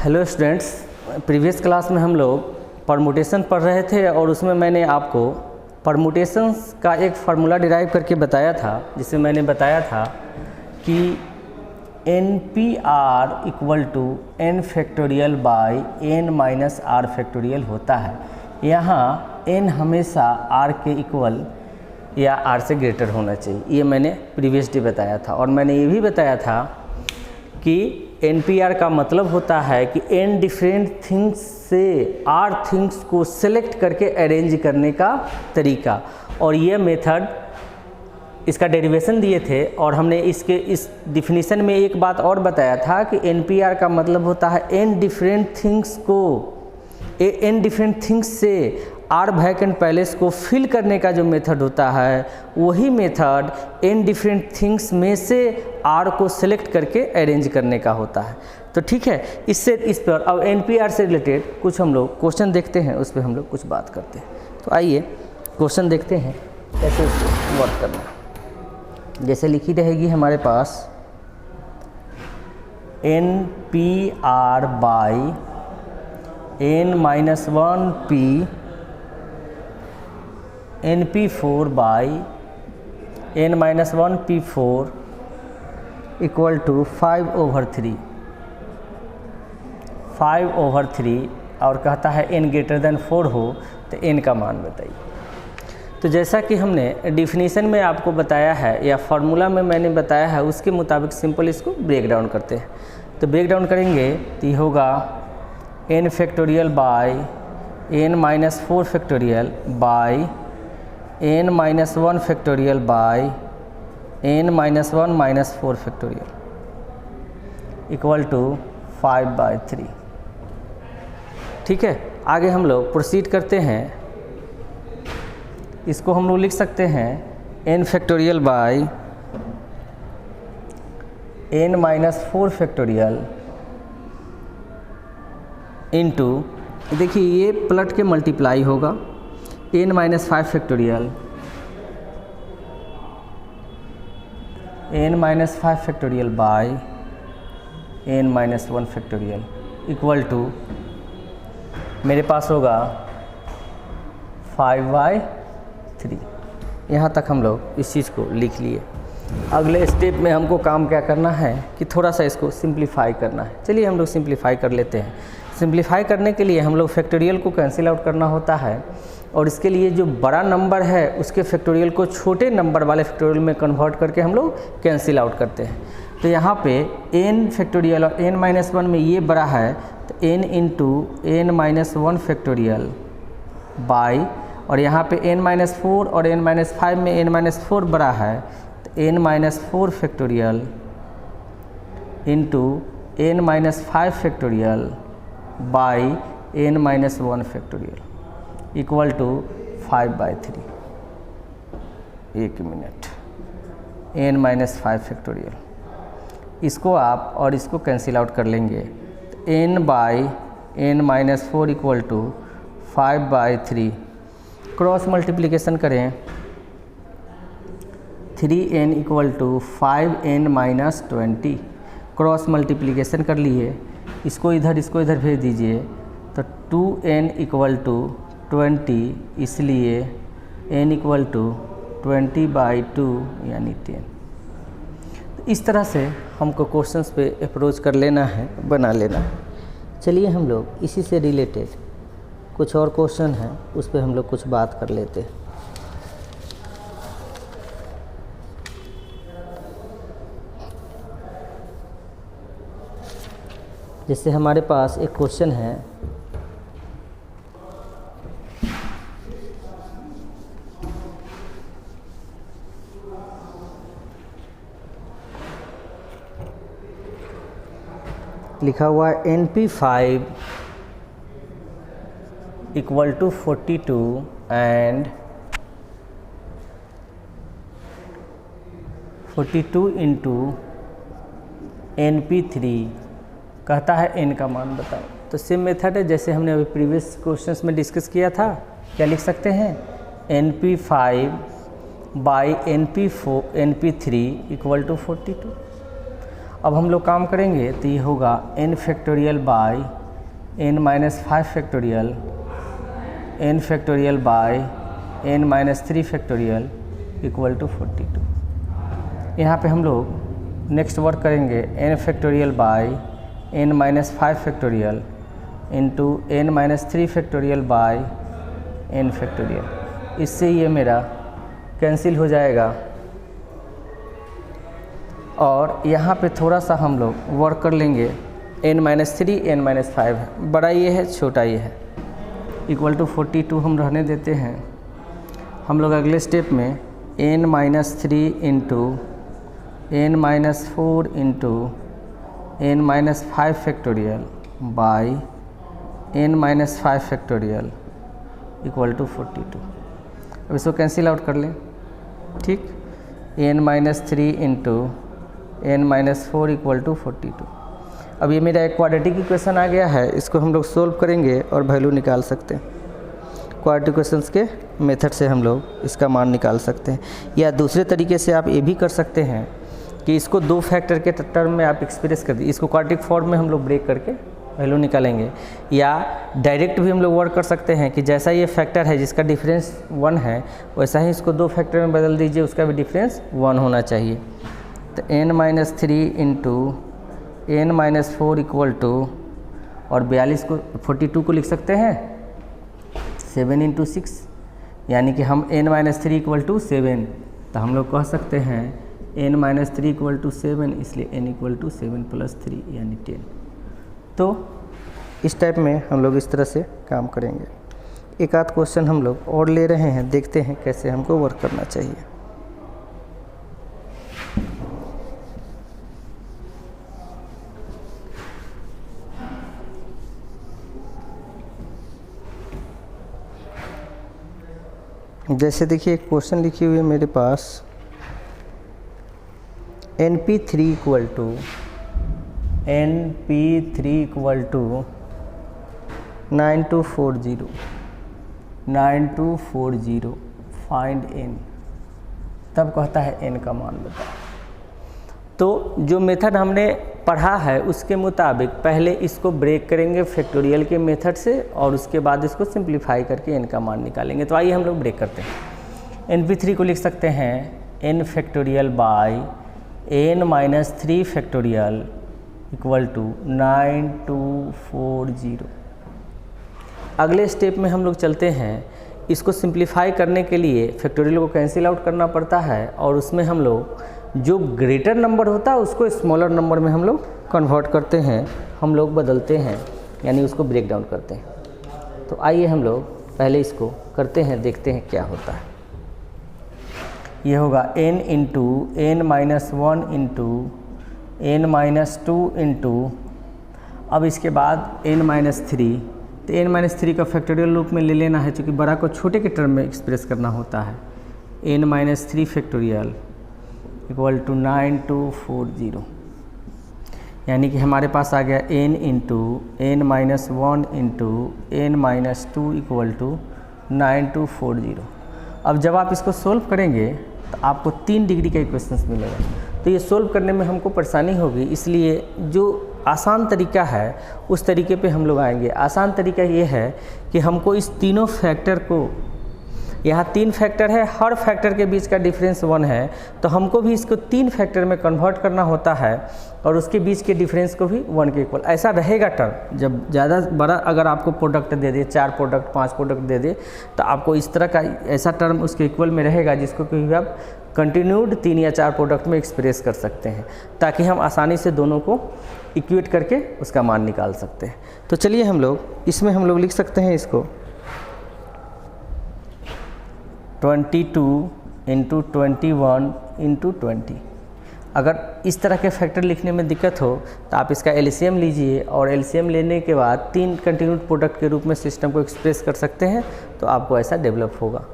Hello students, previous class में हम लोग परमुटेशन पढ़ रहे थे और उसमें मैंने आपको परमुटेशंस का एक फार्मूला डिराइव करके बताया था, जिसमें मैंने बताया था कि NPR equal to n factorial by n minus R factorial होता है। यहाँ n हमेशा r के इक्वल या r से ग्रेटर होना चाहिए, ये मैंने प्रीवियस डे बताया था। और मैंने ये भी बताया था कि NPR का मतलब होता है कि n डिफरेंट थिंग्स से r थिंग्स को सेलेक्ट करके अरेंज करने का तरीका। और ये मेथड, इसका डेरिवेशन दिए थे और हमने इसके इस डिफिनीशन में एक बात और बताया था कि NPR का मतलब होता है n डिफरेंट थिंग्स से r वैकेंट पैलेस को फिल करने का जो मेथड होता है, वही मेथड n डिफरेंट थिंग्स में से r को सिलेक्ट करके अरेंज करने का होता है। तो ठीक है, इस पर अब NPR से रिलेटेड कुछ हम लोग क्वेश्चन देखते हैं, उस पर हम लोग कुछ बात करते हैं। तो आइए क्वेश्चन देखते हैं कैसे उसको वर्क करना है। जैसे लिखी रहेगी हमारे पास NPR by n-1p NP4 by n-1p4 equal to 5/3 और कहता है n ग्रेटर देन 4 हो तो n का मान बताइए। तो जैसा कि हमने डिफिनीशन में आपको बताया है या फार्मूला में मैंने बताया है, उसके मुताबिक सिंपल इसको ब्रेक डाउन करते हैं। तो ब्रेक डाउन करेंगे तो ये होगा n factorial by n-4 factorial by n-1 factorial by n-1 - 4 factorial equal to 5/3। ठीक है, आगे हम लोग प्रोसीड करते हैं। इसको हम लोग लिख सकते हैं n factorial by n-4 factorial into, देखिए ये पलट के मल्टीप्लाई होगा n-5 factorial n-5 factorial by n-1 factorial equal to मेरे पास होगा 5/3। यहाँ तक हम लोग इस चीज़ को लिख लिए। अगले स्टेप में हमको काम क्या करना है कि थोड़ा सा इसको सिंप्लीफाई करना है। चलिए हम लोग सिंप्लीफाई कर लेते हैं। सिंप्लीफाई करने के लिए हम लोग फैक्टोरियल को कैंसिल आउट करना होता है, और इसके लिए जो बड़ा नंबर है उसके फैक्टोरियल को छोटे नंबर वाले फैक्टोरियल में कन्वर्ट करके हम लोग कैंसिल आउट करते हैं। तो यहाँ पे n फैक्टोरियल और n-1 में ये बड़ा है तो n into n-1 factorial by, और यहाँ पे n-4 और n-5 में n-4 बड़ा है तो n-4 factorial into n-5 factorial by n-1 factorial equal to 5/3। एक मिनट, n-5 फैक्टोरियल, इसको आप और इसको कैंसिल आउट कर लेंगे तो n by n-4 equal to 5/3। Cross multiplication करें 3n equal to 5n-20। Cross multiplication कर लिए, इसको इधर भेज दीजिए तो 2n इक्वल टू 20, इसलिए n इक्वल टू 20/2 यानी 10। तो इस तरह से हमको क्वेश्चंस पे अप्रोच कर लेना है, बना लेना है। चलिए हम लोग इसी से रिलेटेड कुछ और क्वेश्चन हैं, उस पर हम लोग कुछ बात कर लेते हैं। जैसे हमारे पास एक क्वेश्चन है, लिखा हुआ है NP5 equal to 42 and 42 into NP3 कहता है n का मान बताओ। तो सेम मेथड है जैसे हमने अभी प्रीवियस क्वेश्चंस में डिस्कस किया था। क्या लिख सकते हैं NP5 by NP3 equal to 42। अब हम लोग काम करेंगे तो ये होगा n factorial by n minus 5 factorial, n factorial by n minus 3 factorial equal to 42। यहाँ पे हम लोग नेक्स्ट वर्क करेंगे n factorial by n minus 5 factorial into n minus 3 factorial by n factorial. इससे ये मेरा कैंसिल हो जाएगा और यहाँ पे थोड़ा सा हम लोग वर्क कर लेंगे। n माइनस 3 n माइनस 5 है, बड़ा ये है छोटा ये है, इक्वल टू 42 हम रहने देते हैं। हम लोग अगले स्टेप में n minus 3 into n minus 4 into n minus 5 factorial by n minus 5 factorial equal to 42। अब इसको कैंसिल आउट कर लें, ठीक। n minus 3 into n minus 4 equal to 42। अब ये मेरा एक क्वाड्रेटिक इक्वेशन आ गया है, इसको हम लोग सोल्व करेंगे और वैल्यू निकाल सकते हैं। क्वाड्रेटिक इक्वेशंस के मेथड से हम लोग इसका मान निकाल सकते हैं, या दूसरे तरीके से आप ये भी कर सकते हैं कि इसको दो फैक्टर के टर्म में आप एक्सप्रेस कर दीजिए। इसको क्वाड्रेटिक फॉर्म में हम लोग ब्रेक करके वैल्यू निकालेंगे, या डायरेक्ट भी हम लोग वर्क कर सकते हैं कि जैसा ये फैक्टर है जिसका डिफरेंस 1 है वैसा ही इसको दो फैक्टर में बदल दीजिए, उसका भी डिफरेंस 1 होना चाहिए। तो n minus 3 into n minus 4 equal to, और 42 को 42 को लिख सकते हैं 7 इंटू 6, यानी कि हम n माइनस 3 इक्वल टू 7, तो हम लोग कह सकते हैं n माइनस 3 इक्वल टू 7, इसलिए n इक्वल टू 7 प्लस 3 यानी 10। तो इस टाइप में हम लोग इस तरह से काम करेंगे। एक आध क्वेश्चन हम लोग और ले रहे हैं, देखते हैं कैसे हमको वर्क करना चाहिए। जैसे देखिए एक क्वेश्चन लिखी हुई है मेरे पास, NP3 equal to NP3 equal to 9240 find n, तब कहता है n का मान बताओ। तो जो मेथड हमने पढ़ा है उसके मुताबिक पहले इसको ब्रेक करेंगे फैक्टोरियल के मेथड से और उसके बाद इसको सिंप्लीफाई करके n का मान निकालेंगे। तो आइए हम लोग ब्रेक करते हैं। NP3 को लिख सकते हैं n factorial by n minus 3 factorial equal to 9240। अगले स्टेप में हम लोग चलते हैं। इसको सिंप्लीफाई करने के लिए फैक्टोरियल को कैंसिल आउट करना पड़ता है और उसमें हम लोग जो ग्रेटर नंबर होता है उसको स्मॉलर नंबर में हम लोग कन्वर्ट करते हैं, हम लोग बदलते हैं, यानी उसको ब्रेक डाउन करते हैं। तो आइए हम लोग पहले इसको करते हैं, देखते हैं क्या होता है। ये होगा n into n minus 1 into n minus 2 into, अब इसके बाद n माइनस 3, तो n माइनस 3 का फैक्टोरियल रूप में ले लेना है, क्योंकि बड़ा को छोटे के टर्म में एक्सप्रेस करना होता है। n minus 3 factorial equal to 9240, यानी कि हमारे पास आ गया n into n minus 1 into n minus 2 equal to 9240। अब जब आप इसको सोल्व करेंगे तो आपको 3 डिग्री का इक्वेशंस मिलेगा। तो ये सोल्व करने में हमको परेशानी होगी, इसलिए जो आसान तरीका है उस तरीके पे हम लोग आएंगे। आसान तरीका ये है कि हमको इस तीनों फैक्टर को, यहाँ 3 फैक्टर है, हर फैक्टर के बीच का डिफरेंस 1 है, तो हमको भी इसको 3 फैक्टर में कन्वर्ट करना होता है और उसके बीच के डिफरेंस को भी 1 के इक्वल। ऐसा रहेगा टर्म, जब ज़्यादा बड़ा अगर आपको प्रोडक्ट दे दे, 4 प्रोडक्ट 5 प्रोडक्ट दे दे, तो आपको इस तरह का ऐसा टर्म उसके इक्वल में रहेगा जिसको कि आप कंटिन्यूड 3 या 4 प्रोडक्ट में एक्सप्रेस कर सकते हैं, ताकि हम आसानी से दोनों को इक्वेट करके उसका मान निकाल सकते हैं। तो चलिए हम लोग इसमें हम लोग लिख सकते हैं इसको 22 इंटू 21 इंटू 20। अगर इस तरह के फैक्टर लिखने में दिक्कत हो तो आप इसका एलसीएम लीजिए और एलसीएम लेने के बाद 3 कंटिन्यूड प्रोडक्ट के रूप में सिस्टम को एक्सप्रेस कर सकते हैं, तो आपको ऐसा डेवलप होगा।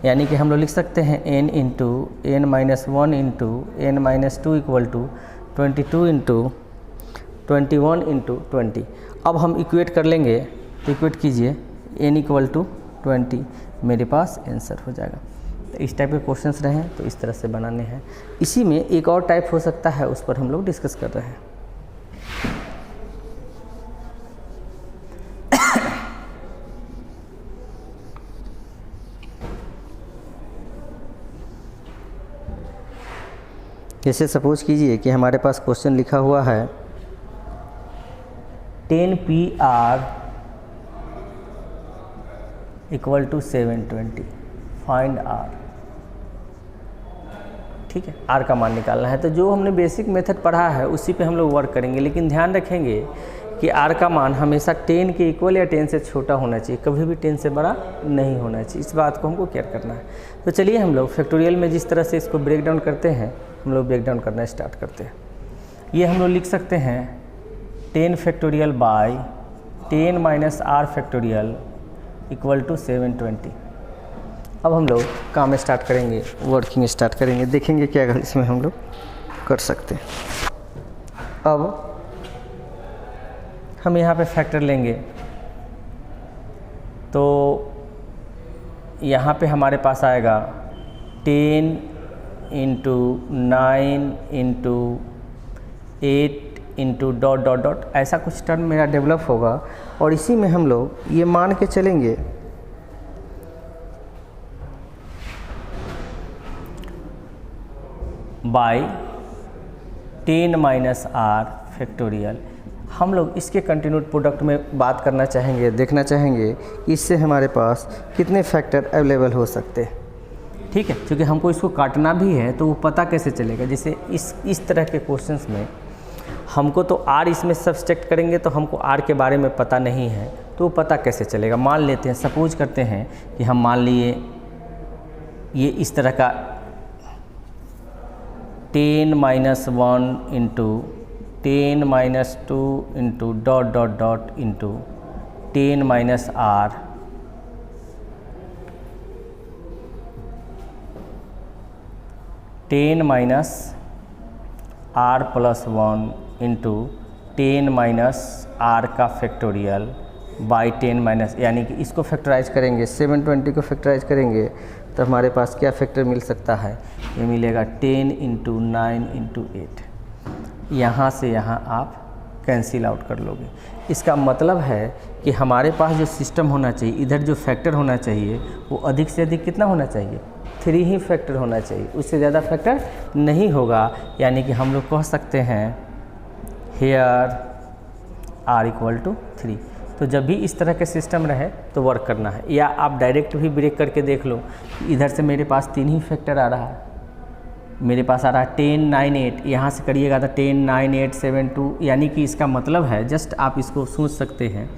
यानी कि हम लोग लिख सकते हैं n into n minus 1 into n minus 2 equal to 22 into 21 into 20। अब हम इक्वेट कर लेंगे, तो इक्वेट कीजिए n इक्वल टू 20, मेरे पास आंसर हो जाएगा। तो इस टाइप के क्वेश्चंस रहें तो इस तरह से बनाने हैं। इसी में एक और टाइप हो सकता है, उस पर हम लोग डिस्कस कर रहे हैं। जैसे सपोज कीजिए कि हमारे पास क्वेश्चन लिखा हुआ है 10PR equal to 720, find R। ठीक है, R का मान निकालना है। तो जो हमने बेसिक मेथड पढ़ा है उसी पे हम लोग वर्क करेंगे, लेकिन ध्यान रखेंगे कि R का मान हमेशा 10 के इक्वल या 10 से छोटा होना चाहिए, कभी भी 10 से बड़ा नहीं होना चाहिए। इस बात को हमको केयर करना है। तो चलिए हम लोग फैक्टोरियल में जिस तरह से इसको ब्रेक डाउन करते हैं, हम लोग ब्रेक डाउन करना स्टार्ट करते हैं। ये हम लोग लिख सकते हैं 10 factorial by 10 minus R factorial equal to 720। अब हम लोग काम स्टार्ट करेंगे, वर्किंग स्टार्ट करेंगे, देखेंगे क्या इसमें हम लोग कर सकते हैं। अब हम यहाँ पे फैक्टर लेंगे तो यहाँ पे हमारे पास आएगा 10 into 9 into 8 into dot dot dot, ऐसा कुछ टर्म मेरा डेवलप होगा। और इसी में हम लोग ये मान के चलेंगे बाई 10 माइनस R फैक्टोरियल। हम लोग इसके कंटिन्यूड प्रोडक्ट में बात करना चाहेंगे, देखना चाहेंगे कि इससे हमारे पास कितने फैक्टर अवेलेबल हो सकते हैं। ठीक है, क्योंकि हमको इसको काटना भी है तो वो पता कैसे चलेगा। जैसे इस तरह के क्वेश्चंस में हमको तो R इसमें सब्सट्रैक्ट करेंगे तो हमको R के बारे में पता नहीं है, तो वो पता कैसे चलेगा। मान लेते हैं, सपोज करते हैं कि हम मान लिए ये इस तरह का 10 minus 1 into 10 minus 2 into dot dot dot into 10 minus R 10 minus R plus 1 into 10 minus R का फैक्टोरियल बाई 10 माइनस, यानी कि इसको फैक्टराइज करेंगे, 720 को फैक्टराइज करेंगे तो हमारे पास क्या फैक्टर मिल सकता है। ये मिलेगा 10 इंटू 9 इंटू 8। यहाँ से यहाँ आप कैंसिल आउट कर लोगे। इसका मतलब है कि हमारे पास जो सिस्टम होना चाहिए, इधर जो फैक्टर होना चाहिए वो अधिक से अधिक कितना होना चाहिए, 3 ही फैक्टर होना चाहिए, उससे ज़्यादा फैक्टर नहीं होगा। यानी कि हम लोग कह सकते हैं हेयर R इक्वल टू 3। तो जब भी इस तरह के सिस्टम रहे तो वर्क करना है। या आप डायरेक्ट भी ब्रेक करके देख लो, इधर से मेरे पास 3 ही फैक्टर आ रहा है, मेरे पास आ रहा है 10 9 8, यहाँ से करिएगा तो 10 9 8 7 2। यानी कि इसका मतलब है, जस्ट आप इसको सोच सकते हैं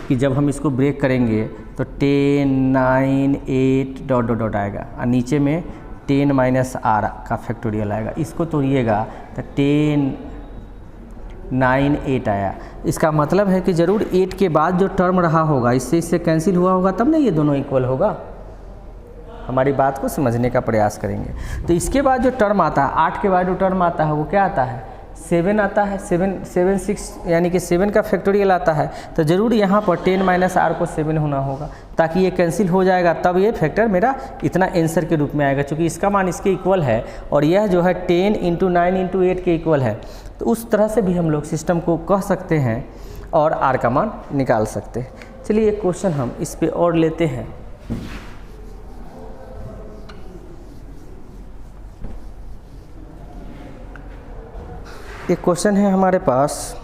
कि जब हम इसको ब्रेक करेंगे तो 10 9 8 डॉट डॉट डॉट आएगा और नीचे में 10 माइनस R का फैक्टोरियल आएगा। इसको तोड़िएगा तो 10 9 8 आया। इसका मतलब है कि ज़रूर 8 के बाद जो टर्म रहा होगा इससे कैंसिल हुआ होगा, तब ना ये दोनों इक्वल होगा। हमारी बात को समझने का प्रयास करेंगे। तो इसके बाद जो टर्म आता है, 8 के बाद जो टर्म आता है वो क्या आता है, 7 आता है। 7 6 यानी कि 7 का फैक्टोरियल आता है। तो ज़रूर यहाँ पर 10 माइनस R को 7 होना होगा, ताकि ये कैंसिल हो जाएगा, तब ये फैक्टर मेरा इतना आंसर के रूप में आएगा। क्योंकि इसका मान इसके इक्वल है और यह जो है 10 इंटू 9 इंटू 8 के इक्वल है। तो उस तरह से भी हम लोग सिस्टम को कह सकते हैं और R का मान निकाल सकते हैं। चलिए एक क्वेश्चन हम इस पे और लेते हैं। एक क्वेश्चन है हमारे पास,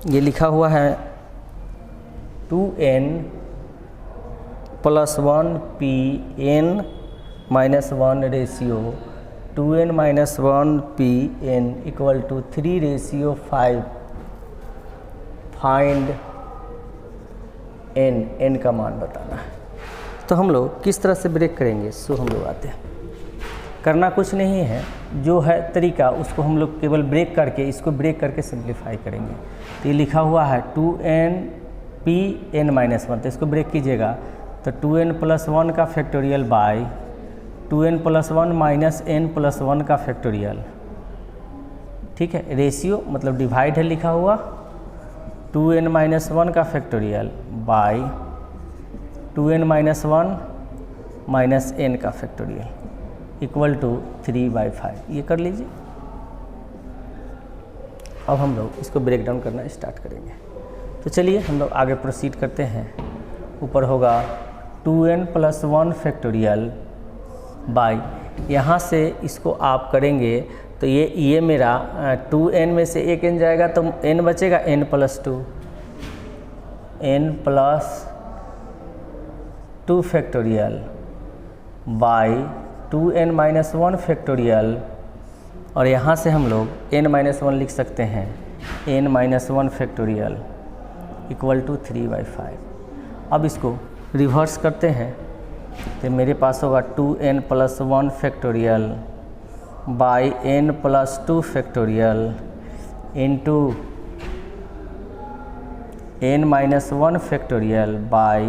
ये लिखा हुआ है 2n plus 1 pn minus 1 ratio 2n minus 1 pn equal to 3 ratio 5, find n का मान बताना है। तो हम लोग किस तरह से ब्रेक करेंगे, सो हम लोग आते हैं। करना कुछ नहीं है, जो है तरीका उसको हम लोग केवल ब्रेक करके, इसको ब्रेक करके सिंप्लीफाई करेंगे। तो ये लिखा हुआ है 2n pn माइनस 1, तो इसको ब्रेक कीजिएगा तो 2n प्लस 1 का factorial by 2n plus 1 minus n plus 1 का फैक्टोरियल। ठीक है, रेशियो मतलब डिवाइड है लिखा हुआ, 2n माइनस 1 का factorial by 2n minus 1 minus n का फैक्टोरियल इक्वल टू 3/5। ये कर लीजिए। अब हम लोग इसको ब्रेक डाउन करना स्टार्ट करेंगे। तो चलिए हम लोग आगे प्रोसीड करते हैं। ऊपर होगा 2n प्लस 1 फैक्टोरियल बाई, यहाँ से इसको आप करेंगे तो ये मेरा 2n में से एक n जाएगा तो n बचेगा n + 2, n + 2 factorial by 2n - 1 factorial, और यहाँ से हम लोग n - 1 लिख सकते हैं, n - 1 फैक्टोरियल इक्वल टू 3/5। अब इसको रिवर्स करते हैं तो मेरे पास होगा 2n + 1 factorial by n + 2 factorial into n - 1 factorial by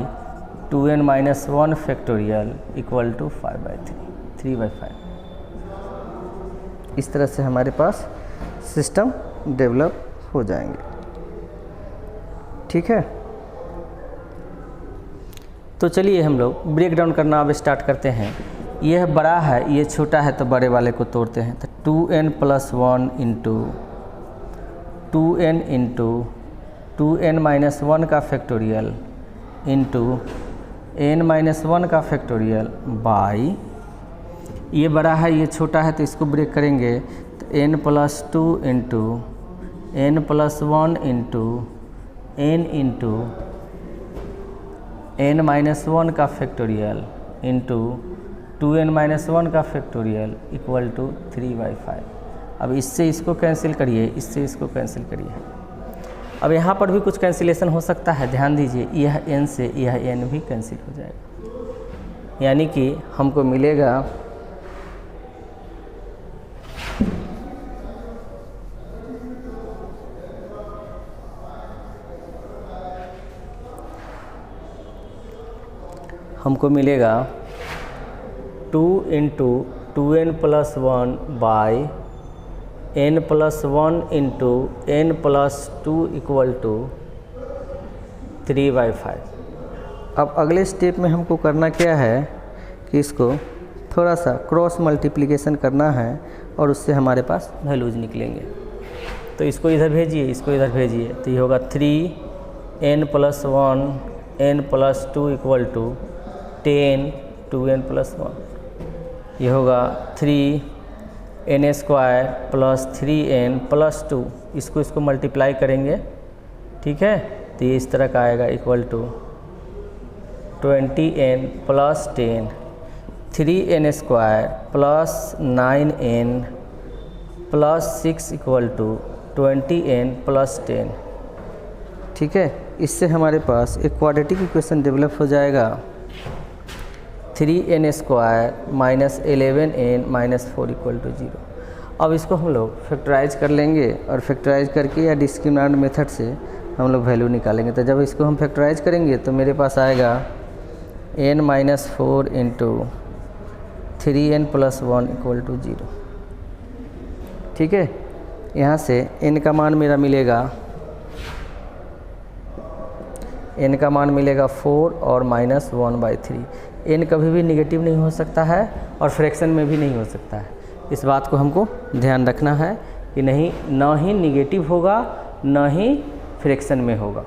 2n - 1 factorial equal to 3/5। इस तरह से हमारे पास सिस्टम डेवलप हो जाएंगे। ठीक है, तो चलिए हम लोग ब्रेक डाउन करना अब स्टार्ट करते हैं। यह बड़ा है, ये छोटा है, तो बड़े वाले को तोड़ते हैं। तो 2n + 1 into 2n into 2n - 1 का फैक्टोरियल इंटू n - 1 का फैक्टोरियल बाई, ये बड़ा है ये छोटा है तो इसको ब्रेक करेंगे तो n + 2 into n + 1 into n into n - 1 का फैक्टोरियल इंटू 2n - 1 का फैक्टोरियल इक्वल टू 3/5। अब इससे इसको कैंसिल करिए, इससे इसको कैंसिल करिए। अब यहाँ पर भी कुछ कैंसिलेशन हो सकता है, ध्यान दीजिए, यह n से यह n भी कैंसिल हो जाएगा, यानी कि हमको मिलेगा हमको मिलेगा 2 into 2n + 1 by n + 1 into n + 2 equal to 3/5। अब अगले स्टेप में हमको करना क्या है कि इसको थोड़ा सा क्रॉस मल्टीप्लिकेशन करना है और उससे हमारे पास वैल्यूज निकलेंगे। तो इसको इधर भेजिए, इसको इधर भेजिए, तो ये होगा 3n + 1 n + 2 equal to 10 2n + 1। ये होगा 3n² + 3n + 2, इसको मल्टीप्लाई करेंगे, ठीक है, तो ये इस तरह का आएगा equal to 20n + 10 3n² + 9n + 6 equal to 20n + 10। ठीक है, इससे हमारे पास एक क्वाड्रेटिक इक्वेशन डेवलप हो जाएगा, 3n² - 11n - 4 इक्वल टू 0। अब इसको हम लोग फैक्टराइज कर लेंगे और फैक्टराइज करके या डिस्क्रिमिनेंट मेथड से हम लोग वैल्यू निकालेंगे। तो जब इसको हम फैक्टराइज करेंगे तो मेरे पास आएगा n - 4 into 3n + 1 equal to 0। ठीक है, यहाँ से n का मान मेरा मिलेगा, n का मान मिलेगा 4 और -1/3। n कभी भी नेगेटिव नहीं हो सकता है और फ्रैक्शन में भी नहीं हो सकता है। इस बात को हमको ध्यान रखना है कि नहीं, ना ही नेगेटिव होगा ना ही फ्रैक्शन में होगा।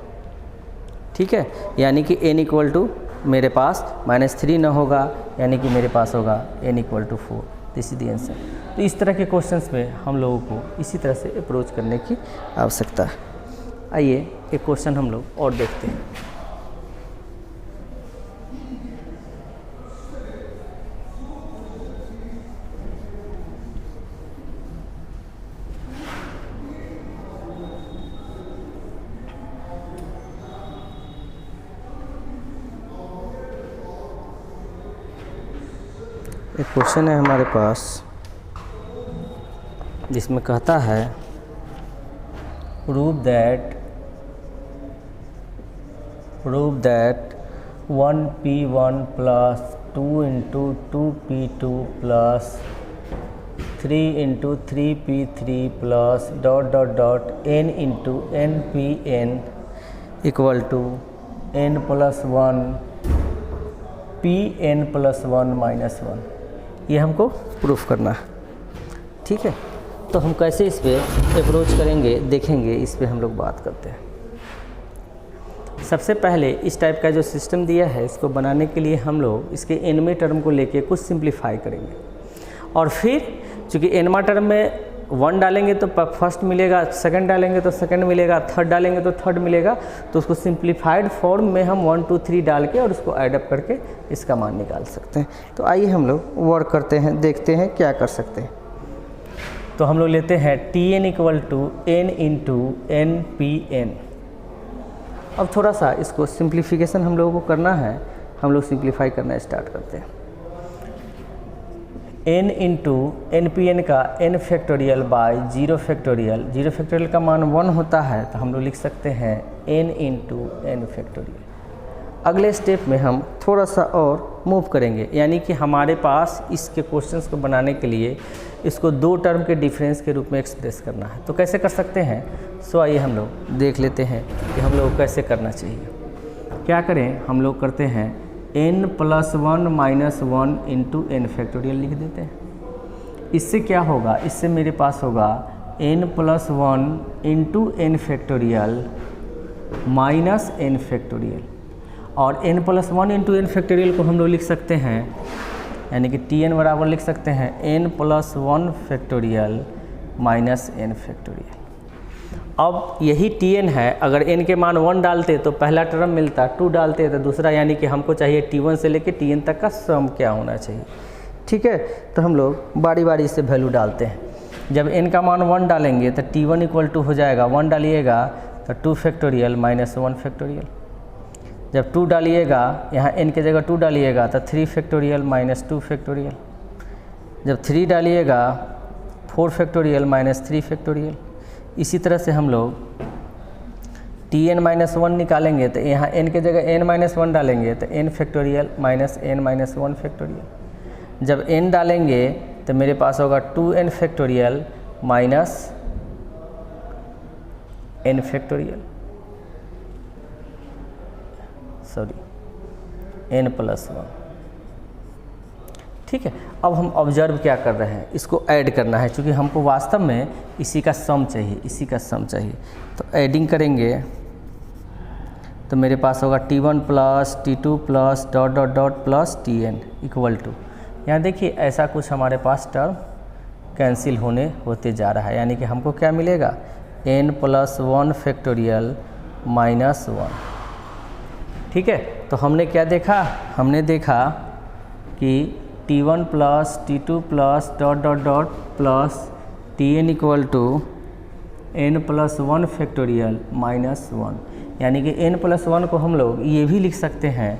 ठीक है, यानी कि n इक्वल टू मेरे पास -3 ना होगा, यानी कि मेरे पास होगा n equal to 4। This is the answer. तो इस तरह के क्वेश्चंस में हम लोगों को इसी तरह से अप्रोच करने की आवश्यकता है। आइए एक क्वेश्चन हम लोग और देखते हैं। एक क्वेश्चन है हमारे पास जिसमें कहता है prove that 1p1 + 2 × 2p2 + 3 × 3p3 + ... n × npn equal to n + 1 pn + 1 - 1। ये हमको प्रूफ करना है। ठीक है, तो हम कैसे इस पे अप्रोच करेंगे देखेंगे, इस पे हम लोग बात करते हैं। सबसे पहले इस टाइप का जो सिस्टम दिया है, इसको बनाने के लिए हम लोग इसके nवें टर्म को लेके कुछ सिंप्लीफाई करेंगे। और फिर चूँकि एनवा टर्म में 1 डालेंगे तो फर्स्ट मिलेगा, सेकंड डालेंगे तो सेकंड मिलेगा, थर्ड डालेंगे तो थर्ड मिलेगा। तो उसको सिंप्लीफाइड फॉर्म में हम 1 2 3 डाल के और उसको एडअप करके इसका मान निकाल सकते हैं। तो आइए हम लोग वर्क करते हैं, देखते हैं क्या कर सकते हैं। तो हम लोग लेते हैं Tn equal to n into N P N. अब थोड़ा सा इसको सिंप्लीफिकेशन हम लोगों को करना है, हम लोग सिंप्लीफाई करना स्टार्ट करते हैं। n into N P N का n factorial by 0 factorial, 0 factorial का मान 1 होता है, तो हम लोग लिख सकते हैं n इंटू एन फैक्टोरियल। अगले स्टेप में हम थोड़ा सा और मूव करेंगे, यानी कि हमारे पास इसके क्वेश्चंस को बनाने के लिए इसको 2 टर्म के डिफरेंस के रूप में एक्सप्रेस करना है। तो कैसे कर सकते हैं, सो आइए हम लोग देख लेते हैं कि हम लोग कैसे करना चाहिए। क्या करें, हम लोग करते हैं n + 1 - 1 इंटू एन फैक्टोरियल लिख देते हैं। इससे क्या होगा, इससे मेरे पास होगा n + 1 into N factorial minus N factorial, और n + 1 इंटू एन फैक्टोरियल को हम लोग लिख सकते हैं, यानी कि Tn बराबर लिख सकते हैं n + 1 factorial minus N factorial. अब यही Tn है, अगर n के मान 1 डालते तो पहला टर्म मिलता, 2 डालते तो दूसरा, यानी कि हमको चाहिए T1 से लेके Tn तक का सम क्या होना चाहिए। ठीक है, तो हम लोग बारी बारी से वैल्यू डालते हैं। जब n का मान 1 डालेंगे तो T1 इक्वल टू हो जाएगा, 1 डालिएगा तो 2 फैक्टोरियल माइनस 1 फैक्टोरियल। जब 2 डालिएगा, यहाँ n के जगह 2 डालिएगा तो 3 फैक्टोरियल माइनस 2 फैक्टोरियल। जब 3 डालिएगा 4 फैक्टोरियल माइनस 3 फैक्टोरियल। इसी तरह से हम लोग Tn - 1 निकालेंगे तो यहाँ n के जगह n - 1 डालेंगे तो n factorial minus n - 1 factorial. जब n डालेंगे तो मेरे पास होगा 2n factorial minus n factorial, n + 1। ठीक है, अब हम ऑब्जर्व क्या कर रहे हैं, इसको ऐड करना है, क्योंकि हमको वास्तव में इसी का सम चाहिए, इसी का सम चाहिए। तो ऐडिंग करेंगे तो मेरे पास होगा T1 + T2 + ... plus Tn equal to, यहाँ देखिए ऐसा कुछ हमारे पास टर्म कैंसिल होते जा रहा है, यानी कि हमको क्या मिलेगा, n + 1 फैक्टोरियल माइनस 1। ठीक है, तो हमने क्या देखा, हमने देखा कि T1 + T2 + ... plus Tn equal to n + 1 factorial minus 1, यानी कि n + 1 को हम लोग ये भी लिख सकते हैं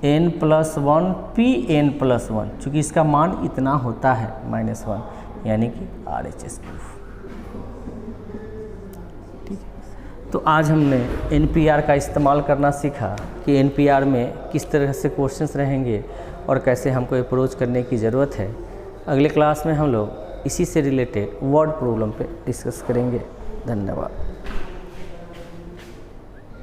n + 1 Pn + 1, चूँकि इसका मान इतना होता है -1, यानी कि RHS प्रूफ। तो आज हमने NPR का इस्तेमाल करना सीखा कि NPR में किस तरह से क्वेश्चंस रहेंगे और कैसे हमको अप्रोच करने की ज़रूरत है। अगले क्लास में हम लोग इसी से रिलेटेड वर्ड प्रॉब्लम पे डिस्कस करेंगे। धन्यवाद।